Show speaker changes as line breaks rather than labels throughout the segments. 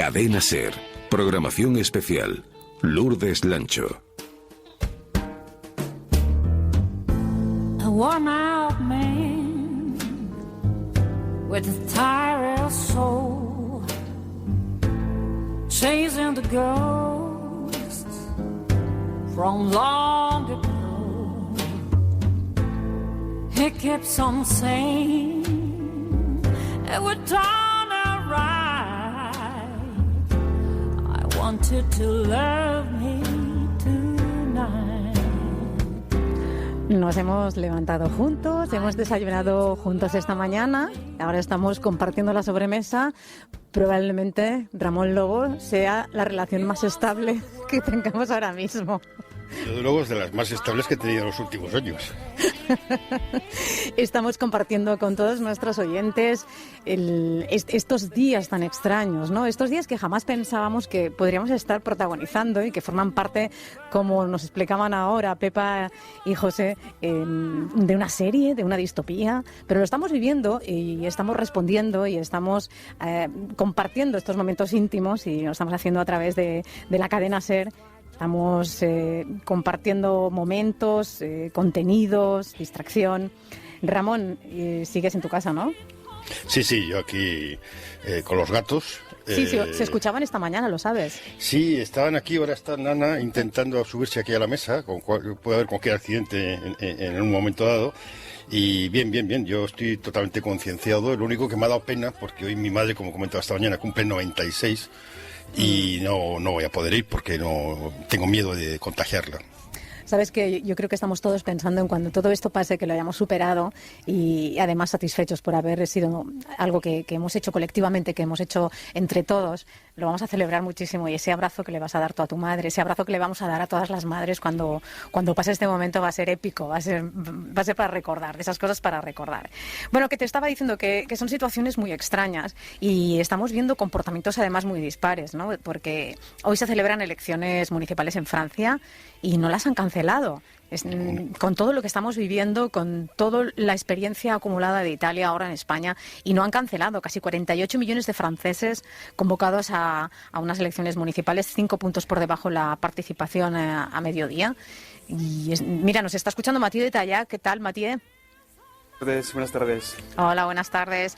Cadena SER. Programación especial. Lourdes Lancho.
A worn-out man with a tired soul, chasing the ghosts from long ago. He keeps on saying it would turn out right. I wanted to love me tonight.
Nos hemos levantado juntos, hemos desayunado juntos esta mañana, ahora estamos compartiendo la sobremesa. Probablemente Ramón Lobo sea la relación más estable que tengamos ahora mismo.
Desde luego es de las más estables que he tenido en los últimos años.
Estamos compartiendo con todos nuestros oyentes estos días tan extraños, ¿no? Estos días que jamás pensábamos que podríamos estar protagonizando y que forman parte, como nos explicaban ahora Pepa y José, de una serie, de una distopía, pero lo estamos viviendo y estamos respondiendo y estamos compartiendo estos momentos íntimos y lo estamos haciendo a través de la cadena SER. Estamos compartiendo momentos, contenidos, distracción. Ramón, sigues en tu casa, ¿no?
Sí, yo aquí con los gatos.
Sí, se escuchaban esta mañana, lo sabes.
Sí, estaban aquí, ahora está Nana intentando subirse aquí a la mesa, puede haber cualquier accidente en un momento dado. Y bien, yo estoy totalmente concienciado. Lo único que me ha dado pena, porque hoy mi madre, como comentaba esta mañana, cumple 96 y no voy a poder ir porque no tengo miedo de contagiarla.
Sabes que yo creo que estamos todos pensando en cuando todo esto pase, que lo hayamos superado y además satisfechos por haber sido algo que hemos hecho colectivamente, que hemos hecho entre todos. Lo vamos a celebrar muchísimo y ese abrazo que le vas a dar tú a tu madre, ese abrazo que le vamos a dar a todas las madres cuando pase este momento va a ser épico, va a ser para recordar, de esas cosas para recordar. Bueno, que te estaba diciendo que son situaciones muy extrañas y estamos viendo comportamientos además muy dispares, ¿no? Porque hoy se celebran elecciones municipales en Francia y no las han cancelado. Con todo lo que estamos viviendo, con toda la experiencia acumulada de Italia ahora en España, y no han cancelado. Casi 48 millones de franceses convocados a unas elecciones municipales, 5 puntos por debajo la participación a mediodía. Y mira, nos está escuchando Mathieu de Talla. ¿Qué tal, Mathieu?
Buenas tardes.
Hola, buenas tardes.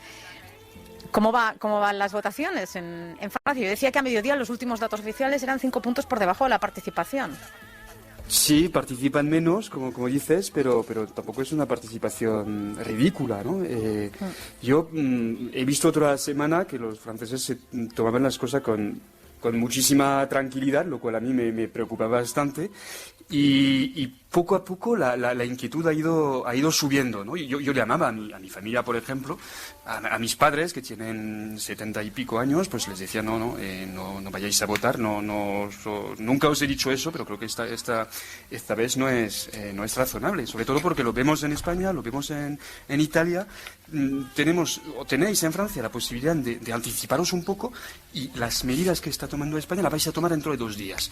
¿Cómo van las votaciones en Francia? Yo decía que a mediodía los últimos datos oficiales eran 5 puntos por debajo de la participación.
Sí, participan menos, como dices, pero tampoco es una participación ridícula, ¿no? Yo he visto otra semana que los franceses se tomaban las cosas con muchísima tranquilidad, lo cual a mí me preocupaba bastante. Y poco a poco la inquietud ha ido subiendo, ¿no? Y yo llamaba a mi familia, por ejemplo, a mis padres, que tienen 70 y pico años, pues les decía, no vayáis a votar, nunca os he dicho eso, pero creo que esta vez no es razonable, sobre todo porque lo vemos en España, lo vemos en Italia. Tenéis en Francia la posibilidad de anticiparos un poco y las medidas que está tomando España las vais a tomar dentro de 2 días.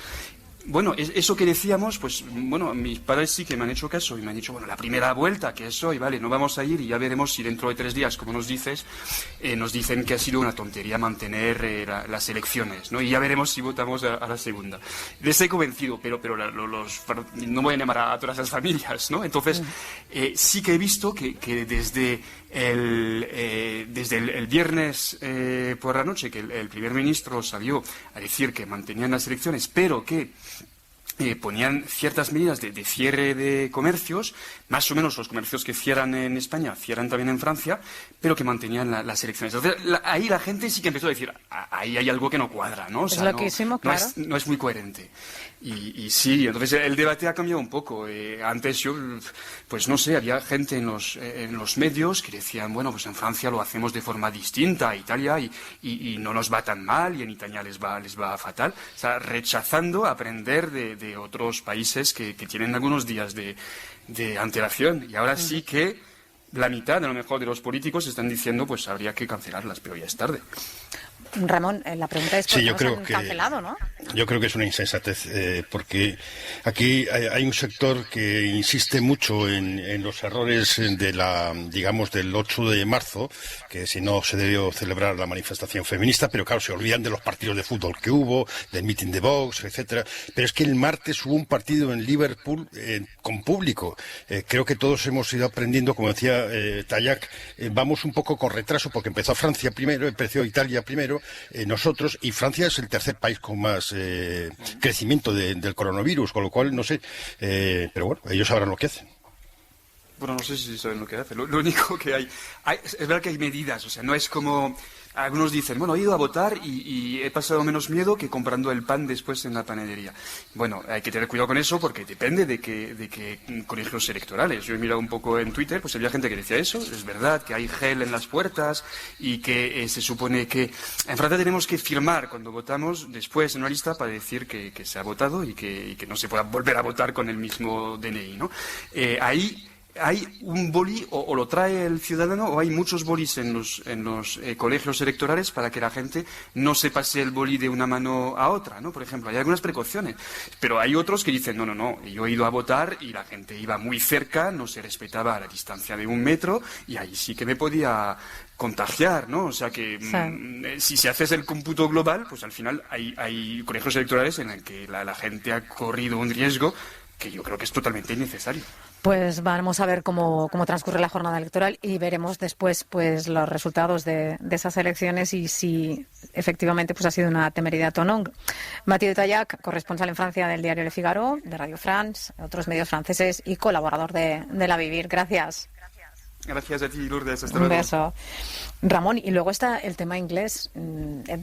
Bueno, eso que decíamos, pues bueno, mis padres sí que me han hecho caso y me han dicho, bueno, la primera vuelta, que es hoy, vale, no vamos a ir y ya veremos si dentro de 3 días, como nos dices, nos dicen que ha sido una tontería mantener las elecciones, ¿no? Y ya veremos si votamos a la segunda. Les he convencido, pero no voy a llamar a todas las familias, ¿no? Entonces, sí que he visto que desde el viernes por la noche, que el primer ministro salió a decir que mantenían las elecciones, pero que ponían ciertas medidas de cierre de comercios, más o menos los comercios que cierran en España, cierran también en Francia, pero que mantenían las elecciones. Entonces, ahí la gente sí que empezó a decir, ahí hay algo que no cuadra, ¿no? O sea,
claro.
No es muy coherente. Y sí, entonces el debate ha cambiado un poco. Antes yo, pues no sé, había gente en los medios que decían, bueno, pues en Francia lo hacemos de forma distinta a Italia y no nos va tan mal y en Italia les va fatal. O sea, rechazando aprender de otros países que tienen algunos días de antelación. Y ahora sí que la mitad, a lo mejor, de los políticos están diciendo, pues habría que cancelarlas, pero ya es tarde.
Ramón, la pregunta es por qué nos han cancelado, ¿no?
Yo creo que es una insensatez, porque aquí hay un sector que insiste mucho en los errores del 8 de marzo, que si no se debió celebrar la manifestación feminista, pero claro, se olvidan de los partidos de fútbol que hubo, del meeting de Vox, etcétera. Pero es que el martes hubo un partido en Liverpool con público. Creo que todos hemos ido aprendiendo, como decía Tayac, vamos un poco con retraso, porque empezó Francia primero, empezó Italia primero, nosotros, y Francia es el tercer país con más crecimiento del coronavirus, con lo cual, no sé, pero bueno, ellos sabrán lo que hacen.
Bueno, no sé si saben lo que hacen. Lo único que hay, es verdad que hay medidas, o sea, no es como... Algunos dicen, bueno, he ido a votar y he pasado menos miedo que comprando el pan después en la panadería. Bueno, hay que tener cuidado con eso porque depende de qué colegios electorales. Yo he mirado un poco en Twitter, pues había gente que decía eso. Es verdad que hay gel en las puertas y que se supone que... En Francia tenemos que firmar cuando votamos después en una lista para decir que se ha votado y que no se pueda volver a votar con el mismo DNI, ¿no? Ahí... Hay un boli, o lo trae el ciudadano, o hay muchos bolis en los colegios electorales para que la gente no se pase el boli de una mano a otra, ¿no? Por ejemplo, hay algunas precauciones. Pero hay otros que dicen, no, yo he ido a votar y la gente iba muy cerca, no se respetaba la distancia de 1 metro, y ahí sí que me podía contagiar, ¿no? O sea que si se hace el cómputo global, pues al final hay colegios electorales en el que la gente ha corrido un riesgo que yo creo que es totalmente innecesario.
Pues vamos a ver cómo transcurre la jornada electoral y veremos después pues los resultados de esas elecciones y si efectivamente pues ha sido una temeridad o no. Mathieu Tayac, corresponsal en Francia del diario Le Figaro, de Radio France, otros medios franceses y colaborador de La Vivir. Gracias.
Gracias a ti, Lourdes. Hasta
luego.
Un
beso. Ramón, y luego está el tema inglés,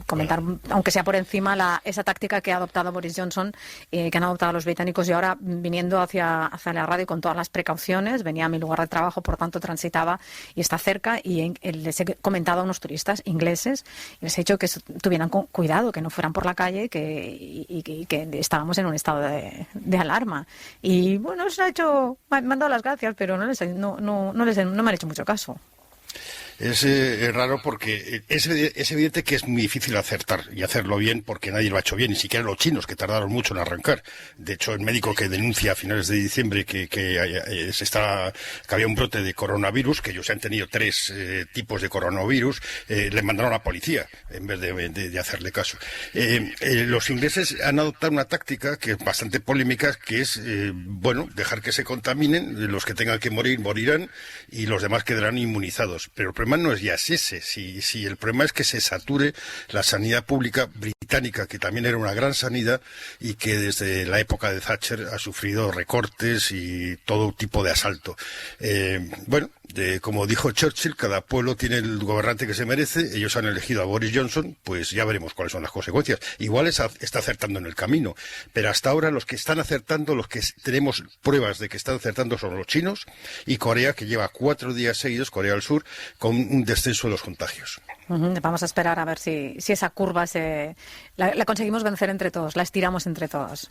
comentar, aunque sea por encima, esa táctica que ha adoptado Boris Johnson, que han adoptado los británicos, y ahora viniendo hacia la radio con todas las precauciones, venía a mi lugar de trabajo, por tanto transitaba y está cerca, y les he comentado a unos turistas ingleses, y les he dicho que tuvieran cuidado, que no fueran por la calle y que estábamos en un estado de alarma. Y bueno, me han dado las gracias, pero no me han hecho mucho caso.
Es raro porque es evidente que es muy difícil acertar y hacerlo bien porque nadie lo ha hecho bien, ni siquiera los chinos, que tardaron mucho en arrancar. De hecho, el médico que denuncia a finales de diciembre que había un brote de coronavirus, que ellos han tenido 3 tipos de coronavirus, le mandaron a la policía en vez de hacerle caso. Los ingleses han adoptado una táctica que es bastante polémica, que es, dejar que se contaminen, los que tengan que morir morirán y los demás quedarán inmunizados. Pero el problema no es ya ese, si el problema es que se sature la sanidad pública británica, que también era una gran sanidad y que desde la época de Thatcher ha sufrido recortes y todo tipo de asalto. Como dijo Churchill, cada pueblo tiene el gobernante que se merece. Ellos han elegido a Boris Johnson, pues ya veremos cuáles son las consecuencias. Igual está acertando en el camino, pero hasta ahora los que están acertando, los que tenemos pruebas de que están acertando son los chinos y Corea, que lleva 4 días seguidos, Corea del Sur, con un descenso de los contagios.
Vamos a esperar a ver si esa curva la conseguimos vencer entre todos, la estiramos entre todos.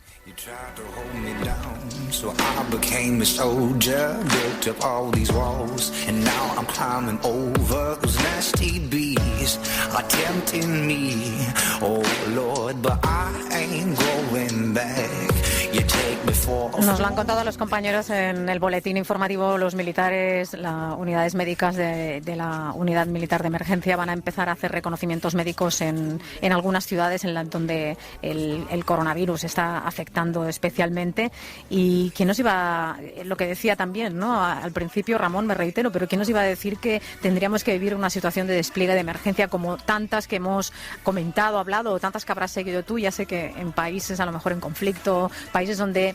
Nos lo han contado los compañeros en el boletín informativo. Los militares, las unidades médicas de la Unidad Militar de Emergencia van a empezar a hacer reconocimientos médicos en algunas ciudades donde el coronavirus está afectando especialmente. Y quién nos iba, lo que decía también, ¿no? Al principio, Ramón, me reitero, pero quién nos iba a decir que tendríamos que vivir una situación de despliegue de emergencia como tantas que hemos comentado, hablado, o tantas que habrás seguido tú. Ya sé que en países a lo mejor en conflicto, países donde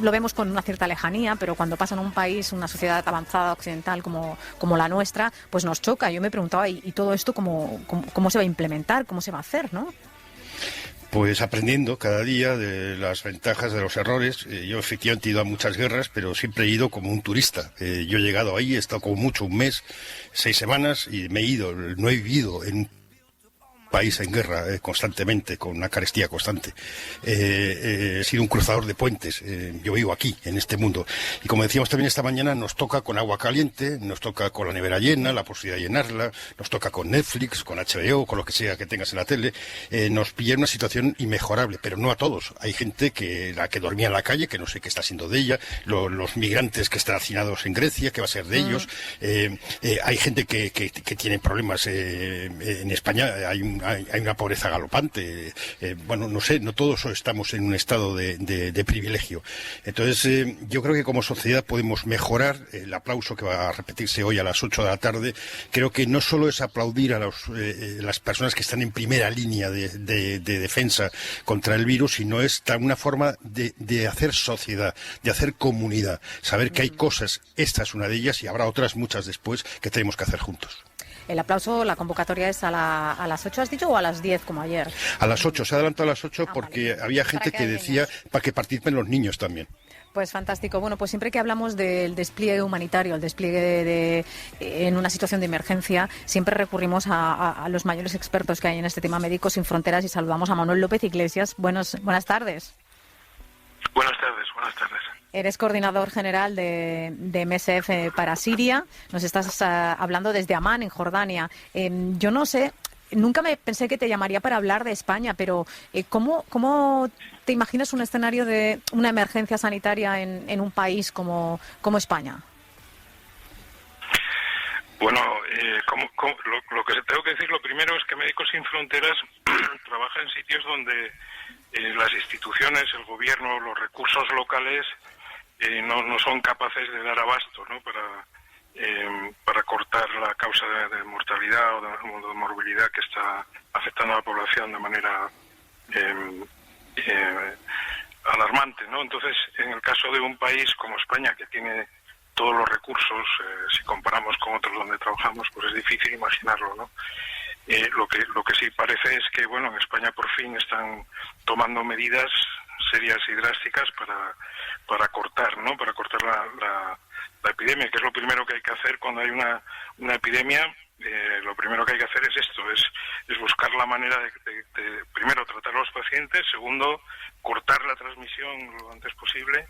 lo vemos con una cierta lejanía, pero cuando pasa en un país, una sociedad avanzada occidental como la nuestra, pues nos choca. Yo me preguntaba, ¿y todo esto cómo se va a implementar? ¿Cómo se va a hacer, no?
Pues aprendiendo cada día de las ventajas de los errores. Yo efectivamente he ido a muchas guerras, pero siempre he ido como un turista. Yo he llegado ahí, he estado como mucho 1 mes, 6 semanas y me he ido. No he vivido en un país en guerra constantemente, con una carestía constante. He sido un cruzador de puentes. Yo vivo aquí, en este mundo. Y como decíamos también esta mañana, nos toca con agua caliente, nos toca con la nevera llena, la posibilidad de llenarla, nos toca con Netflix, con HBO, con lo que sea que tengas en la tele. Nos pilla en una situación inmejorable, pero no a todos. Hay gente que dormía en la calle, que no sé qué está siendo de ella, los migrantes que están hacinados en Grecia, qué va a ser de ellos. Hay gente que tiene problemas. En España hay una pobreza galopante. Bueno, no sé, no todos estamos en un estado de privilegio. Entonces, yo creo que como sociedad podemos mejorar. El aplauso que va a repetirse hoy a las 8 de la tarde, creo que no solo es aplaudir a las personas que están en primera línea de defensa contra el virus, sino es una forma de hacer sociedad, de hacer comunidad, saber que hay cosas, esta es una de ellas y habrá otras muchas después que tenemos que hacer juntos.
El aplauso, la convocatoria es a las 8, ¿has dicho, o a las 10, como ayer?
A las 8, se ha adelantado a las 8 porque
vale.
había gente que decía para que participen los niños también.
Pues fantástico. Bueno, pues siempre que hablamos del despliegue humanitario, el despliegue en una situación de emergencia, siempre recurrimos a los mayores expertos que hay en este tema, Médicos Sin Fronteras, y saludamos a Manuel López Iglesias. Buenas tardes.
Buenas tardes.
Eres coordinador general de MSF para Siria. Nos estás hablando desde Amán, en Jordania. Yo no sé, nunca me pensé que te llamaría para hablar de España, pero ¿cómo te imaginas un escenario de una emergencia sanitaria en un país como España?
Bueno, lo que tengo que decir, lo primero es que Médicos Sin Fronteras trabaja en sitios donde las instituciones, el gobierno, los recursos locales no son capaces de dar abasto, ¿no? Para cortar la causa de mortalidad o de morbilidad que está afectando a la población de manera alarmante, ¿no? Entonces, en el caso de un país como España, que tiene todos los recursos, si comparamos con otros donde trabajamos, pues es difícil imaginarlo, ¿no? Lo que sí parece es que, bueno, en España por fin están tomando medidas serias y drásticas para cortar, ¿no? Para cortar la epidemia, que es lo primero que hay que hacer cuando hay una epidemia. Lo primero que hay que hacer es esto, es buscar la manera de primero tratar a los pacientes, segundo cortar la transmisión lo antes posible,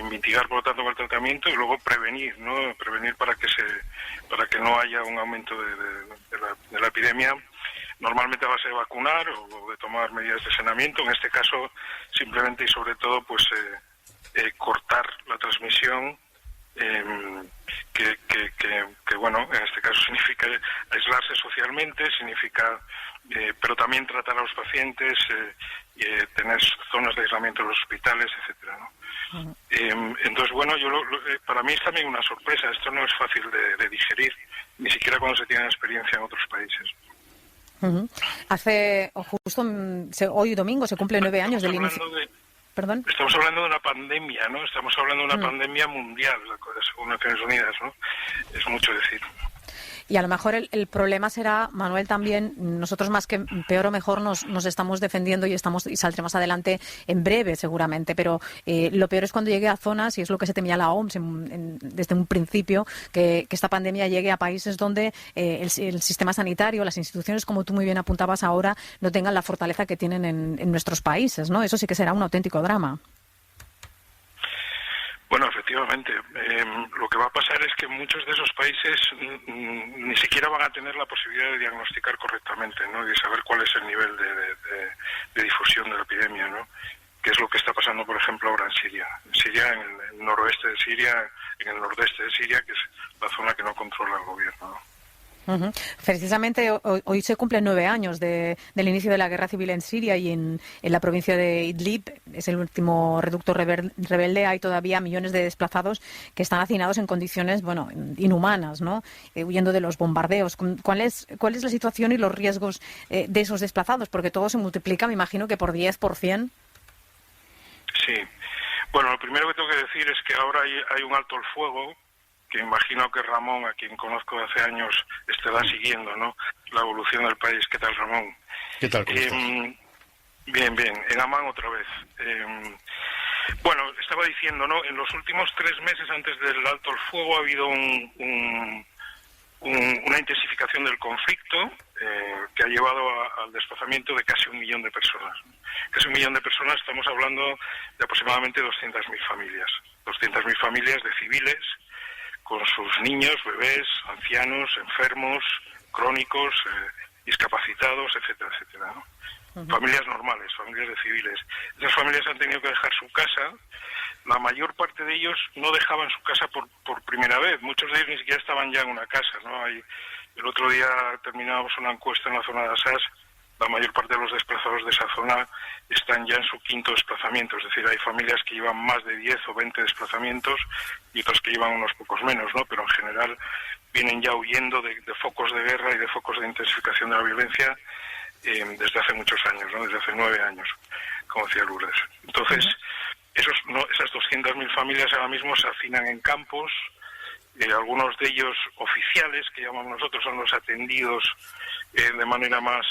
mitigar por lo tanto con el tratamiento y luego prevenir, ¿no? Prevenir para que no haya un aumento de la epidemia, normalmente a base de vacunar o de tomar medidas de saneamiento. En este caso simplemente y sobre todo pues cortar la transmisión. Que bueno, en este caso significa aislarse socialmente, significa pero también tratar a los pacientes, tener zonas de aislamiento en los hospitales, etcétera, ¿no? Entonces, bueno, para mí es también una sorpresa. Esto no es fácil de digerir, ni siquiera cuando se tiene experiencia en otros países.
Hoy domingo se cumple 9 años del inicio. ¿Perdón?
Estamos hablando de una pandemia, ¿no? Estamos hablando de una pandemia mundial, según Naciones Unidas, ¿no? Es mucho decir.
Y a lo mejor el problema será, Manuel, también nosotros más que peor o mejor nos estamos defendiendo y saldremos adelante en breve seguramente, pero lo peor es cuando llegue a zonas, y es lo que se temía la OMS desde un principio, que esta pandemia llegue a países donde el sistema sanitario, las instituciones, como tú muy bien apuntabas ahora, no tengan la fortaleza que tienen en nuestros países, ¿no? Eso sí que será un auténtico drama.
Bueno, efectivamente, lo que va a pasar es que muchos de esos países ni siquiera van a tener la posibilidad de diagnosticar correctamente, ¿no? Y de saber cuál es el nivel de difusión de la epidemia, ¿no? Que es lo que está pasando, por ejemplo, ahora en Siria. En Siria, en el noroeste de Siria, en el nordeste de Siria, que es la zona que no controla el gobierno, ¿no?
Precisamente hoy se cumplen 9 años del inicio de la guerra civil en Siria y en la provincia de Idlib, es el último reducto rebelde. Hay todavía millones de desplazados que están hacinados en condiciones, bueno, inhumanas, ¿no? Huyendo de los bombardeos. ¿Cuál es la situación y los riesgos de esos desplazados? Porque todo se multiplica, me imagino que por 10, por 100.
Sí. Bueno, lo primero que tengo que decir es que ahora hay un alto el fuego, que imagino que Ramón, a quien conozco de hace años, estará siguiendo, ¿no? La evolución del país. ¿Qué tal, Ramón?
¿Qué tal? ¿Cómo estás?
Bien. En Amán otra vez. Bueno, estaba diciendo, ¿no? En los últimos 3 meses antes del alto el fuego ha habido un una intensificación del conflicto que ha llevado al desplazamiento de casi 1 millón de personas. Casi 1 millón de personas, estamos hablando de aproximadamente 200.000 familias. 200.000 familias de civiles con sus niños, bebés, ancianos, enfermos, crónicos, discapacitados, etcétera, etcétera, ¿no? Familias normales, familias de civiles. Esas familias han tenido que dejar su casa. La mayor parte de ellos no dejaban su casa por primera vez. Muchos de ellos ni siquiera estaban ya en una casa, ¿no? El otro día terminábamos una encuesta en la zona de Assas. La mayor parte de los desplazados de esa zona están ya en su 5º desplazamiento. Es decir, hay familias que llevan más de 10 o 20 desplazamientos y otras que llevan unos pocos menos, ¿no? Pero en general vienen ya huyendo de focos de guerra y de focos de intensificación de la violencia desde hace muchos años, ¿no? Desde hace 9 años, como decía Lourdes. Entonces, esas 200.000 familias ahora mismo se hacinan en campos, algunos de ellos oficiales, que llamamos nosotros, son los atendidos de manera más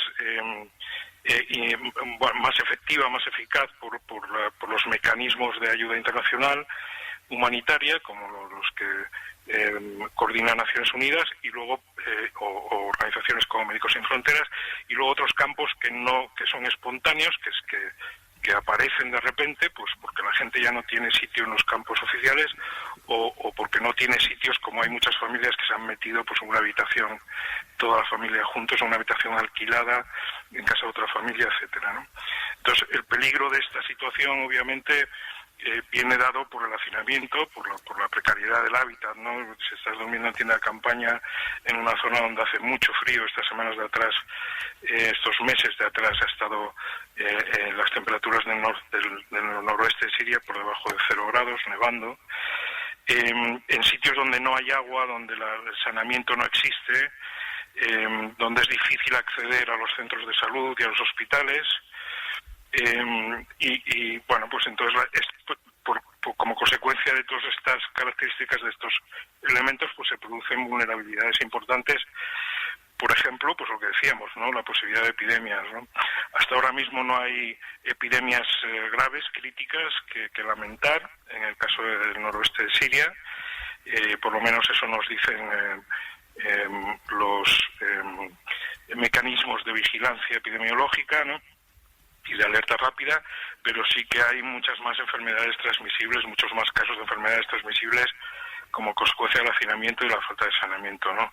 efectiva, más eficaz por los mecanismos de ayuda internacional humanitaria, como los que coordina Naciones Unidas, y luego o organizaciones como Médicos Sin Fronteras, y luego otros campos que son espontáneos, que aparecen de repente, pues porque la gente ya no tiene sitio en los campos oficiales o porque no tiene sitios, como hay muchas familias que se han metido pues en una habitación, toda la familia juntos, en una habitación alquilada en casa de otra familia, etcétera, ¿no? Entonces, el peligro de esta situación, obviamente, viene dado por el hacinamiento, por la precariedad del hábitat, ¿no? Si estás durmiendo en tienda de campaña en una zona donde hace mucho frío, estas semanas de atrás, estos meses de atrás, ha estado las temperaturas del noroeste de Siria por debajo de 0 grados, nevando, en sitios donde no hay agua, donde el saneamiento no existe, donde es difícil acceder a los centros de salud y a los hospitales. Bueno, pues entonces como consecuencia de todas estas características, de estos elementos, pues se producen vulnerabilidades importantes. Por ejemplo, pues lo que decíamos, ¿no? La posibilidad de epidemias, ¿no? Hasta ahora mismo no hay epidemias graves, críticas que lamentar en el caso del noroeste de Siria. Por lo menos eso nos dicen los mecanismos de vigilancia epidemiológica, ¿no? Y de alerta rápida, pero sí que hay muchas más enfermedades transmisibles, muchos más casos de enfermedades transmisibles como consecuencia del hacinamiento y la falta de saneamiento, ¿no?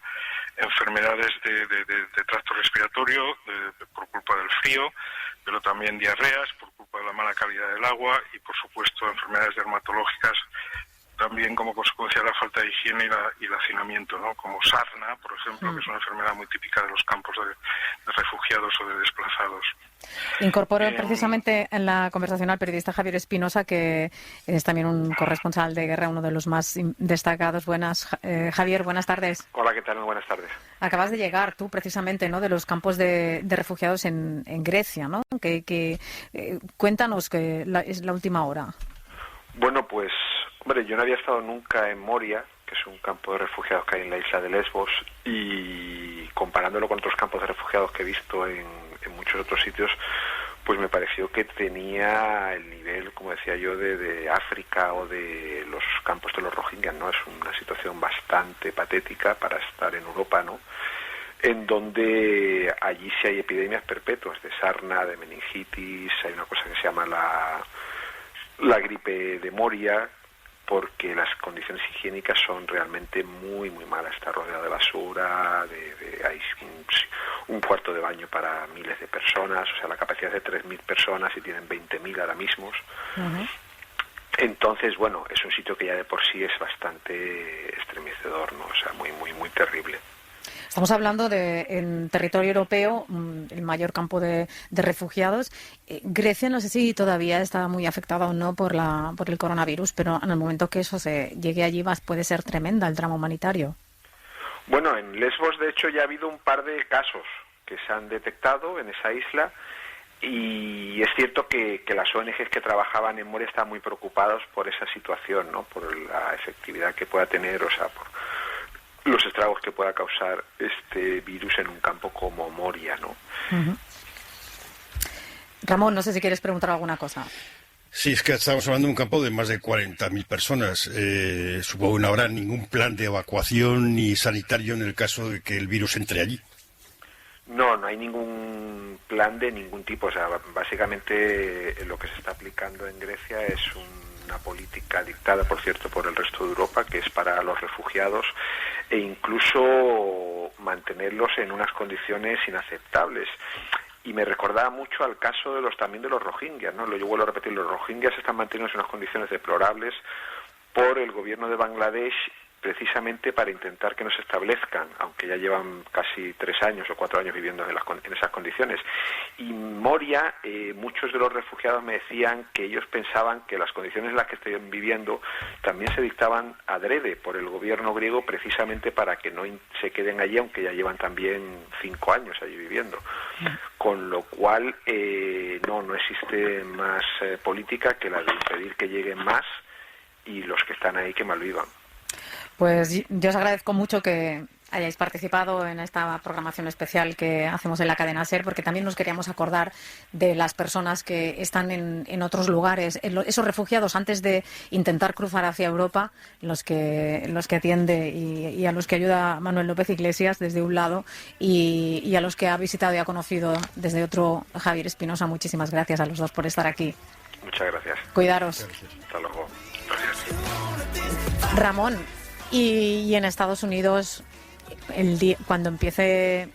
Enfermedades de tracto respiratorio por culpa del frío, pero también diarreas por culpa de la mala calidad del agua y, por supuesto, enfermedades dermatológicas también como consecuencia de la falta de higiene y el hacinamiento, ¿no? Como sarna, por ejemplo, que es una enfermedad muy típica de los campos de refugiados o de desplazados.
Incorporo precisamente en la conversación al periodista Javier Espinosa, que es también un corresponsal de guerra, uno de los más destacados. Javier, buenas tardes.
Hola, ¿qué tal? Muy buenas tardes.
Acabas de llegar tú precisamente, ¿no?, de los campos de refugiados en Grecia, ¿no? Cuéntanos que es la última hora.
Bueno, pues, hombre, yo no había estado nunca en Moria, que es un campo de refugiados que hay en la isla de Lesbos, y comparándolo con otros campos de refugiados que he visto en muchos otros sitios, pues me pareció que tenía el nivel, como decía yo, de África o de los campos de los Rohingyas, ¿no? Es una situación bastante patética para estar en Europa, ¿no? En donde allí sí hay epidemias perpetuas de sarna, de meningitis, hay una cosa que se llama la gripe de Moria, porque las condiciones higiénicas son realmente muy, muy malas. Está rodeado de basura, hay un cuarto de baño para miles de personas, o sea, la capacidad es de 3.000 personas y tienen 20.000 ahora mismos. Uh-huh. Entonces, bueno, es un sitio que ya de por sí es bastante estremecedor, ¿no? O sea, muy, muy, muy terrible.
Estamos hablando en territorio europeo, el mayor campo de refugiados. Grecia, no sé si todavía está muy afectada o no por el coronavirus, pero en el momento que eso llegue allí puede ser tremenda el drama humanitario.
Bueno, en Lesbos, de hecho, ya ha habido un par de casos que se han detectado en esa isla, y es cierto que las ONGs que trabajaban en Moria están muy preocupados por esa situación, ¿no? Por la efectividad que pueda tener, o sea, por los estragos que pueda causar este virus en un campo como Moria, ¿no?
Uh-huh. Ramón, no sé si quieres preguntar alguna cosa.
Sí, es que estamos hablando de un campo de más de 40.000 personas. Supongo que no habrá ningún plan de evacuación ni sanitario en el caso de que el virus entre allí.
No, no hay ningún plan de ningún tipo. O sea, básicamente lo que se está aplicando en Grecia es una política dictada, por cierto, por el resto de Europa, que es para los refugiados e incluso mantenerlos en unas condiciones inaceptables. Y me recordaba mucho al caso también de los rohingyas, ¿no? Yo vuelvo a repetir, los rohingyas están mantenidos en unas condiciones deplorables por el gobierno de Bangladesh, precisamente para intentar que no se establezcan, aunque ya llevan casi 3 años o 4 años viviendo en esas condiciones. Y en Moria, muchos de los refugiados me decían que ellos pensaban que las condiciones en las que estaban viviendo también se dictaban adrede por el gobierno griego, precisamente para que no se queden allí, aunque ya llevan también 5 años allí viviendo. Con lo cual, no existe más política que la de impedir que lleguen más y los que están ahí que malvivan.
Pues yo os agradezco mucho que hayáis participado en esta programación especial que hacemos en la cadena SER, porque también nos queríamos acordar de las personas que están en otros lugares, esos refugiados antes de intentar cruzar hacia Europa, los que atiende y a los que ayuda Manuel López Iglesias desde un lado y a los que ha visitado y ha conocido desde otro Javier Espinosa. Muchísimas gracias a los dos por estar aquí.
Muchas gracias.
Cuidaros.
Hasta luego.
Ramón, y en Estados Unidos, cuando empiecen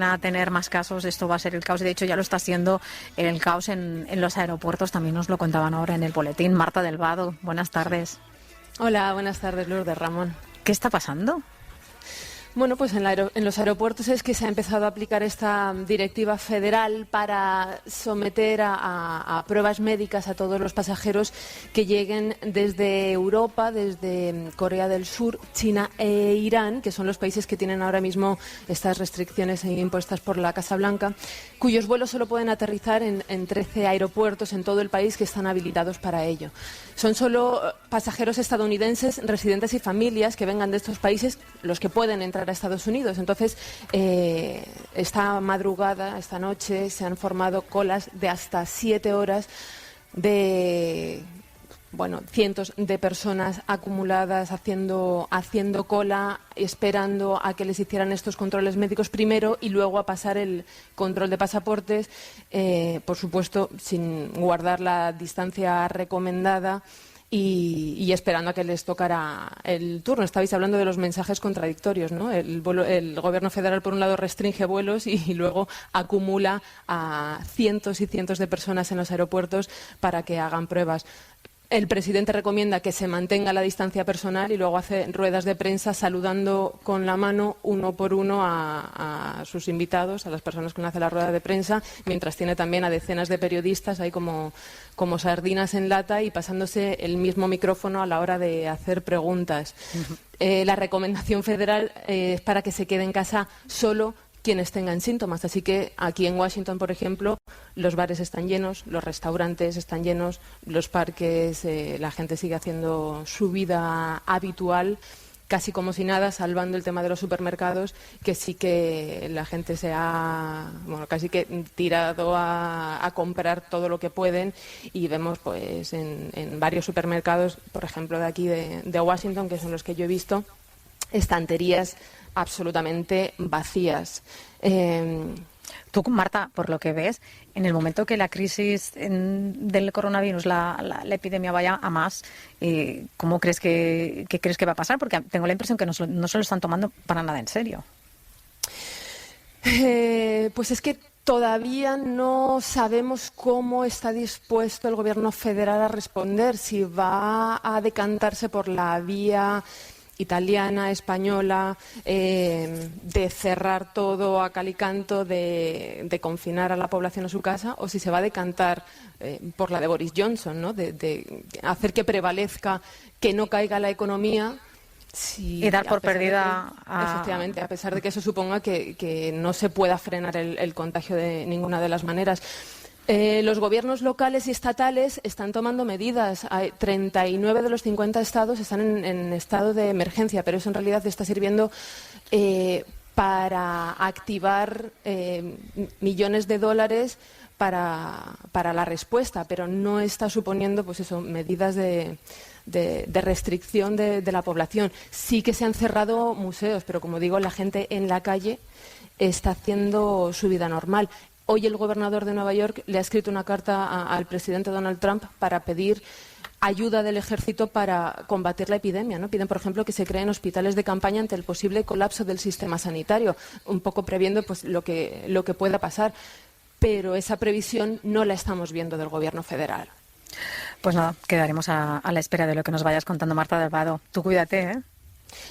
a tener más casos, esto va a ser el caos. De hecho, ya lo está siendo el caos en los aeropuertos. También nos lo contaban ahora en el boletín. Marta del Vado, buenas tardes.
Hola, buenas tardes, Lourdes, Ramón.
¿Qué está pasando?
Bueno, pues en los aeropuertos es que se ha empezado a aplicar esta directiva federal para someter a pruebas médicas a todos los pasajeros que lleguen desde Europa, desde Corea del Sur, China e Irán, que son los países que tienen ahora mismo estas restricciones impuestas por la Casa Blanca, cuyos vuelos solo pueden aterrizar en 13 aeropuertos en todo el país que están habilitados para ello. Son solo pasajeros estadounidenses, residentes y familias que vengan de estos países los que pueden entrar a Estados Unidos. Entonces, esta madrugada, esta noche, se han formado colas de hasta 7 horas de cientos de personas acumuladas haciendo cola, esperando a que les hicieran estos controles médicos primero y luego a pasar el control de pasaportes, por supuesto, sin guardar la distancia recomendada. Y esperando a que les tocara el turno. Estabais hablando de los mensajes contradictorios, ¿no? El gobierno federal, por un lado, restringe vuelos y luego acumula a cientos y cientos de personas en los aeropuertos para que hagan pruebas. El presidente recomienda que se mantenga la distancia personal y luego hace ruedas de prensa saludando con la mano uno por uno a sus invitados, a las personas que hace la rueda de prensa, mientras tiene también a decenas de periodistas ahí como sardinas en lata y pasándose el mismo micrófono a la hora de hacer preguntas. La recomendación federal es para que se quede en casa solo quienes tengan síntomas. Así que aquí en Washington, por ejemplo, los bares están llenos, los restaurantes están llenos, los parques, la gente sigue haciendo su vida habitual, casi como si nada, salvando el tema de los supermercados, que sí que la gente se ha casi que tirado a comprar todo lo que pueden, y vemos pues en varios supermercados, por ejemplo de aquí de Washington, que son los que yo he visto, estanterías absolutamente vacías.
Tú, Marta, por lo que ves, en el momento que la crisis del coronavirus, la epidemia vaya a más, ¿cómo crees que va a pasar? Porque tengo la impresión que no se lo están tomando para nada en serio.
Pues es que todavía no sabemos cómo está dispuesto el gobierno federal a responder, si va a decantarse por la vía italiana, española, de cerrar todo a cal y canto, de confinar a la población a su casa, o si se va a decantar por la de Boris Johnson, ¿no? De hacer que prevalezca que no caiga la economía.
Y dar por perdida
efectivamente, a pesar de que eso suponga que no se pueda frenar el contagio de ninguna de las maneras. Los gobiernos locales y estatales están tomando medidas. 39 de los 50 estados están en estado de emergencia, pero eso en realidad está sirviendo para activar millones de dólares para la respuesta, pero no está suponiendo pues eso, medidas de restricción de la población. Sí que se han cerrado museos, pero como digo, la gente en la calle está haciendo su vida normal. Hoy el gobernador de Nueva York le ha escrito una carta al presidente Donald Trump para pedir ayuda del ejército para combatir la epidemia, ¿no? Piden, por ejemplo, que se creen hospitales de campaña ante el posible colapso del sistema sanitario, un poco previendo pues, lo que pueda pasar. Pero esa previsión no la estamos viendo del Gobierno federal.
Pues nada, quedaremos a la espera de lo que nos vayas contando, Marta Delvado. Tú cuídate, ¿eh?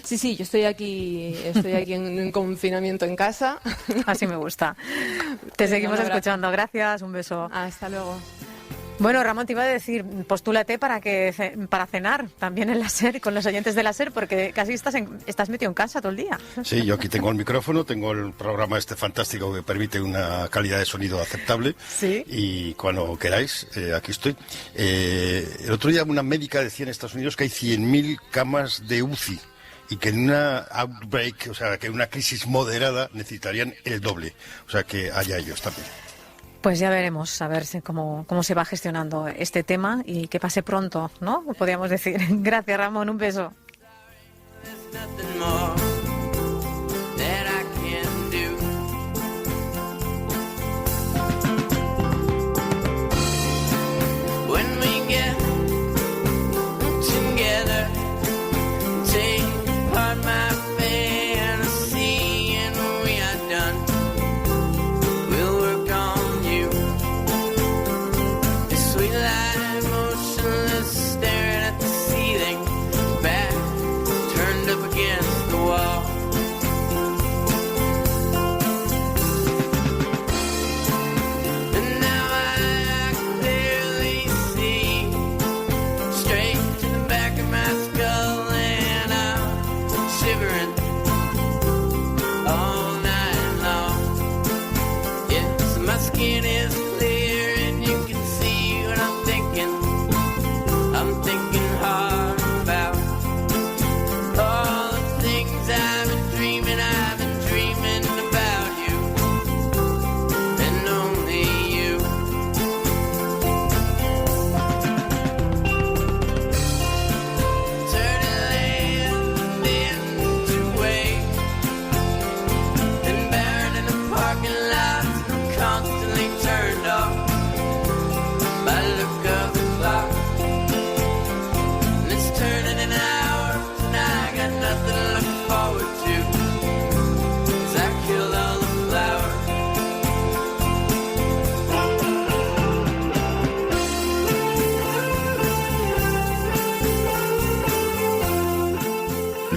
Sí, yo estoy aquí en confinamiento en casa.
Así me gusta. Te seguimos escuchando. Gracias, un beso.
Hasta luego.
Bueno, Ramón, te iba a decir, postúlate para cenar también en la SER, con los oyentes de la SER, porque casi estás metido en casa todo el día.
Sí, yo aquí tengo el micrófono, tengo el programa fantástico que permite una calidad de sonido aceptable.
Sí.
Y cuando queráis, aquí estoy. El otro día una médica decía en Estados Unidos que hay 100.000 camas de UCI y que en una outbreak, o sea, que en una crisis moderada necesitarían el doble. O sea, que haya ellos también.
Pues ya veremos, a ver cómo se va gestionando este tema y que pase pronto, ¿no? Podríamos decir. Gracias, Ramón, un beso.